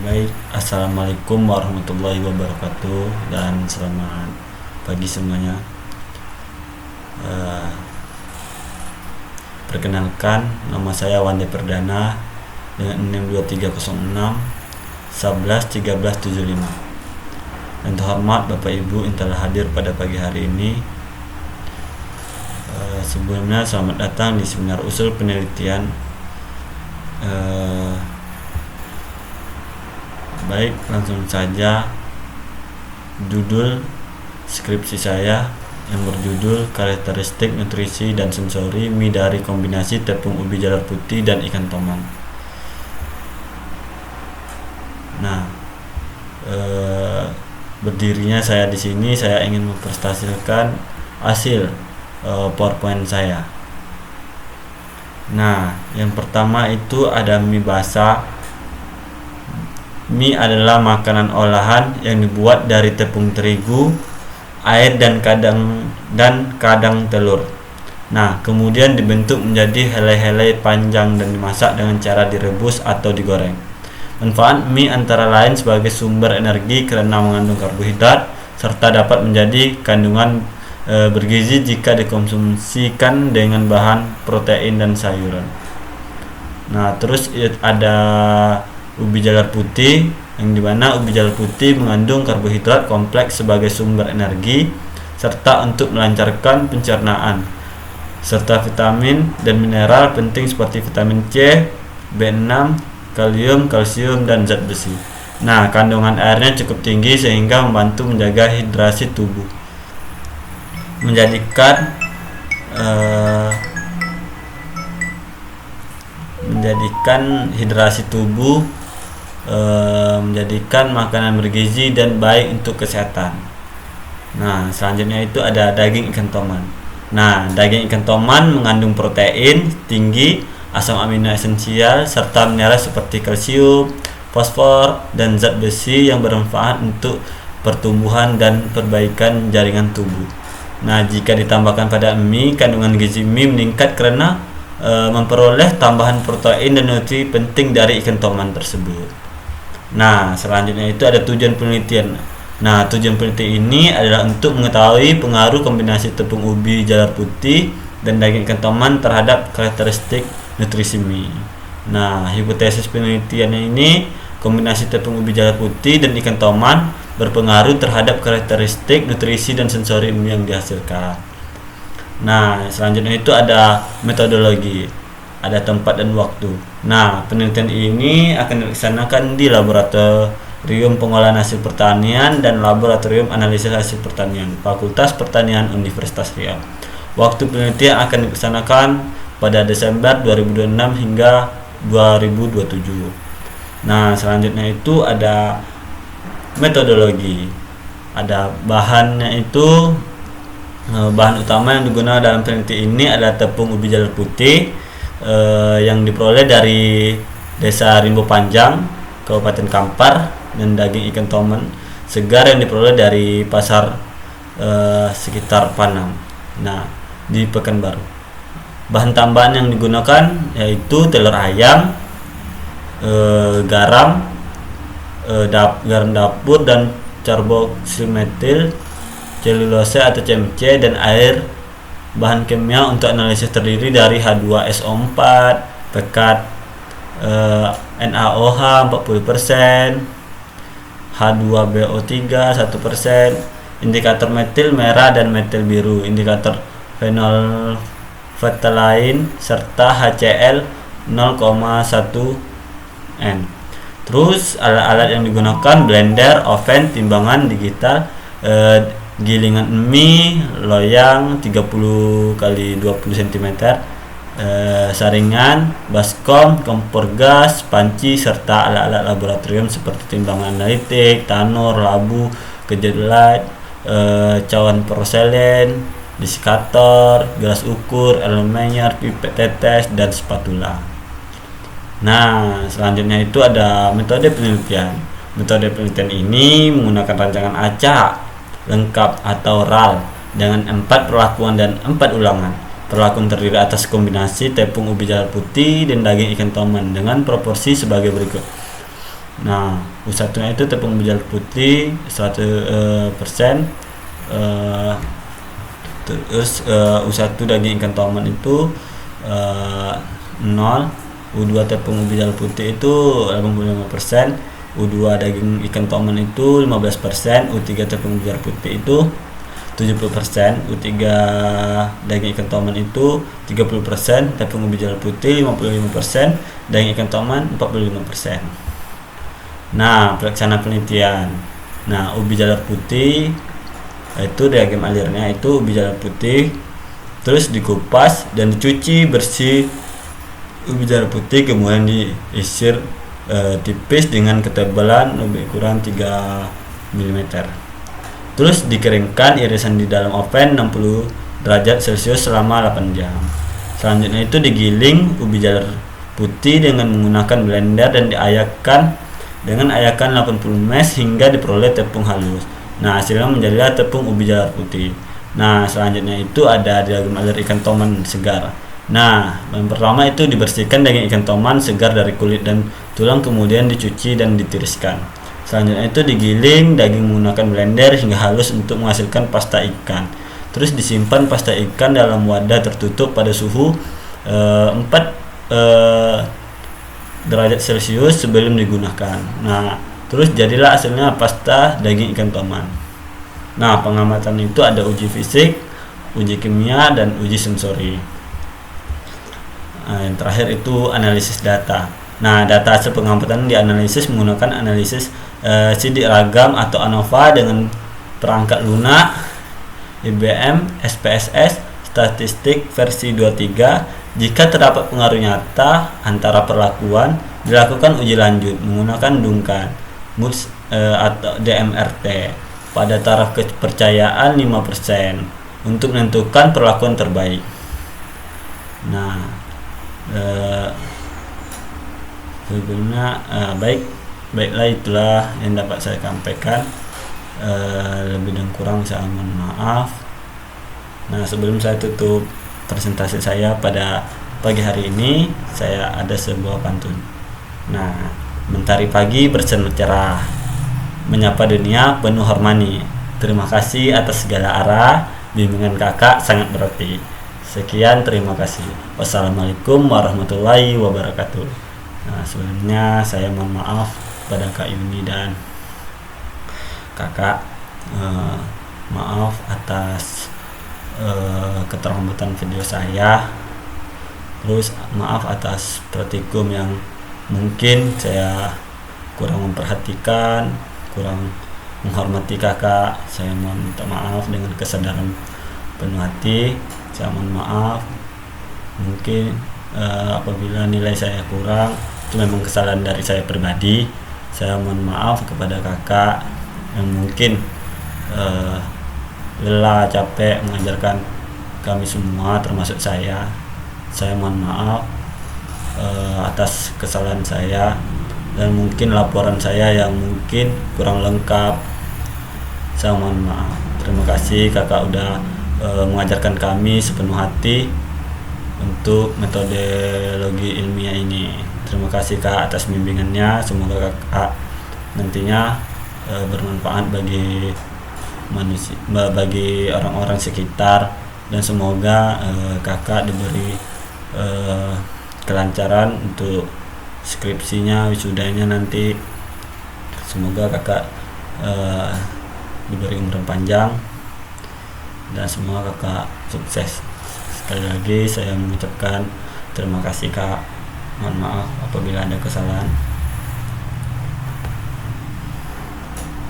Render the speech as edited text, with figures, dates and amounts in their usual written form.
Baik, assalamualaikum warahmatullahi wabarakatuh dan selamat pagi semuanya. Eh, Perkenalkan, nama saya Wande Perdana dengan NIM 2306 11 13 75. Dan terhormat Bapak Ibu yang telah hadir pada pagi hari ini. Sebelumnya selamat datang di seminar usul penelitian. Baik, langsung saja. Judul skripsi saya yang berjudul karakteristik nutrisi dan sensori mie dari kombinasi tepung ubi jalar putih dan ikan toman. Nah, berdirinya saya di sini, saya ingin mempresentasikan hasil PowerPoint saya. Nah, yang pertama itu ada mie basah. Mie adalah makanan olahan yang dibuat dari tepung terigu, air dan kadang telur. Nah, kemudian dibentuk menjadi helai-helai panjang dan dimasak dengan cara direbus atau digoreng. Manfaat mie antara lain sebagai sumber energi karena mengandung karbohidrat serta dapat menjadi kandungan bergizi jika dikonsumsikan dengan bahan protein dan sayuran. Nah, terus ada ubi jalar putih, yang dimana ubi jalar putih mengandung karbohidrat kompleks sebagai sumber energi serta untuk melancarkan pencernaan, serta vitamin dan mineral penting seperti vitamin C, B6, kalium, kalsium, dan zat besi. Nah, kandungan airnya cukup tinggi sehingga membantu menjaga hidrasi tubuh, menjadikan hidrasi tubuh, menjadikan makanan bergizi dan baik untuk kesehatan. Nah, selanjutnya itu ada daging ikan toman. Nah, daging ikan toman mengandung protein tinggi, asam amino esensial, serta mineral seperti kalsium, fosfor, dan zat besi yang bermanfaat untuk pertumbuhan dan perbaikan jaringan tubuh. Nah, jika ditambahkan pada mie, kandungan gizi mie meningkat karena memperoleh tambahan protein dan nutrisi penting dari ikan toman tersebut. Nah, selanjutnya itu ada tujuan penelitian. Nah, tujuan penelitian ini adalah untuk mengetahui pengaruh kombinasi tepung ubi jalar putih dan daging ikan toman terhadap karakteristik nutrisi mie. Nah, hipotesis penelitiannya ini, kombinasi tepung ubi jalar putih dan ikan toman berpengaruh terhadap karakteristik nutrisi dan sensori mie yang dihasilkan. Nah, selanjutnya itu ada metodologi, ada tempat dan waktu. Nah, penelitian ini akan dilaksanakan di Laboratorium Pengolahan Hasil Pertanian dan Laboratorium Analisis Hasil Pertanian, Fakultas Pertanian Universitas Riau. Waktu penelitian akan dilaksanakan pada Desember 2026 hingga 2027. Nah, selanjutnya itu ada metodologi. Ada bahannya itu, bahan utama yang digunakan dalam penelitian ini adalah tepung ubi jalar putih yang diperoleh dari Desa Rimbo Panjang, Kabupaten Kampar, dan daging ikan toman segar yang diperoleh dari pasar sekitar Panam, nah, di Pekanbaru. Bahan tambahan yang digunakan yaitu telur ayam, garam dapur, dan carboxymethyl selulose atau CMC, dan air. Bahan kimia untuk analisis terdiri dari H2SO4, pekat NaOH 40%, H2BO3 1%, indikator metil merah dan metil biru, indikator fenol phthalain, serta HCl 0,1 N. Terus alat-alat yang digunakan blender, oven, timbangan digital, gilingan mie, loyang 30 x 20 cm, saringan, baskom, kompor gas, panci, serta alat-alat laboratorium seperti timbangan analitik, tanur, labu, kejedlat, cawan porselen, disikator, gelas ukur, elemenyer, pipet tetes, dan spatula. Nah, selanjutnya itu ada metode penelitian. Metode penelitian ini menggunakan rancangan acak lengkap atau RAL dengan 4 perlakuan dan 4 ulangan. Perlakuan terdiri atas kombinasi tepung ubi jalar putih dan daging ikan toman dengan proporsi sebagai berikut. Nah, U1 nya itu tepung ubi jalar putih 100%. Terus U1 daging ikan toman itu 0. U2 tepung ubi jalar putih itu 85%. U2 daging ikan toman itu 15%. U3 tepung ubi jalar putih itu 70%. U3 daging ikan toman itu 30%, tepung ubi jalar putih 55%, daging ikan toman 45%. Nah, pelaksana penelitian. Nah, ubi jalar putih itu diagram alirnya itu ubi jalar putih terus dikupas dan dicuci bersih ubi jalar putih, kemudian diisir tipis dengan ketebalan lebih kurang 3 mm. Terus dikeringkan irisan di dalam oven 60 derajat Celcius selama 8 jam. Selanjutnya itu digiling ubi jalar putih dengan menggunakan blender dan diayakan dengan ayakan 80 mesh hingga diperoleh tepung halus. Nah, hasilnya menjadilah tepung ubi jalar putih. Nah, selanjutnya itu ada diagram alir ikan toman segar. Nah, yang pertama itu dibersihkan daging ikan toman segar dari kulit dan tulang, kemudian dicuci dan ditiriskan. Selanjutnya itu digiling daging menggunakan blender hingga halus untuk menghasilkan pasta ikan. Terus disimpan pasta ikan dalam wadah tertutup pada suhu 4 derajat Celcius sebelum digunakan. Nah, terus jadilah hasilnya pasta daging ikan toman. Nah, pengamatan itu ada uji fisik, uji kimia, dan uji sensori. Nah, yang terakhir itu analisis data. Nah, data hasil pengamatan dianalisis menggunakan analisis sidik ragam atau ANOVA dengan perangkat lunak, IBM, SPSS, statistik versi 23. Jika terdapat pengaruh nyata antara perlakuan, dilakukan uji lanjut menggunakan Duncan Moods atau DMRT pada taraf kepercayaan 5% untuk menentukan perlakuan terbaik. Nah, sebelumnya baiklah itulah yang dapat saya sampaikan. Lebih dan kurang saya mohon maaf. Nah, sebelum saya tutup presentasi saya pada pagi hari ini, saya ada sebuah pantun. Nah, mentari pagi bersinar cerah, menyapa dunia penuh harmoni. Terima kasih atas segala arah, bimbingan kakak sangat berarti. Sekian, terima kasih. Wassalamualaikum warahmatullahi wabarakatuh. Nah, sebelumnya saya mohon maaf pada Kak Yuni dan kakak. Maaf atas keterlambatan video saya. Terus maaf atas praktikum yang mungkin saya kurang memperhatikan, kurang menghormati kakak. Saya mohon minta maaf dengan kesadaran penuh hati. Saya mohon maaf mungkin apabila nilai saya kurang, itu memang kesalahan dari saya pribadi. Saya mohon maaf kepada kakak yang mungkin lelah, capek mengajarkan kami semua termasuk saya. Saya mohon maaf atas kesalahan saya dan mungkin laporan saya yang mungkin kurang lengkap. Saya mohon maaf. Terima kasih kakak udah mengajarkan kami sepenuh hati untuk metodologi ilmiah ini. Terima kasih kak atas bimbingannya. Semoga kakak nantinya bermanfaat bagi manusia, bagi orang-orang sekitar, dan semoga kakak diberi kelancaran untuk skripsinya, wisudanya nanti. Semoga kakak diberi umur panjang dan semua kakak sukses. Sekali lagi saya mengucapkan terima kasih kak. Mohon maaf apabila ada kesalahan.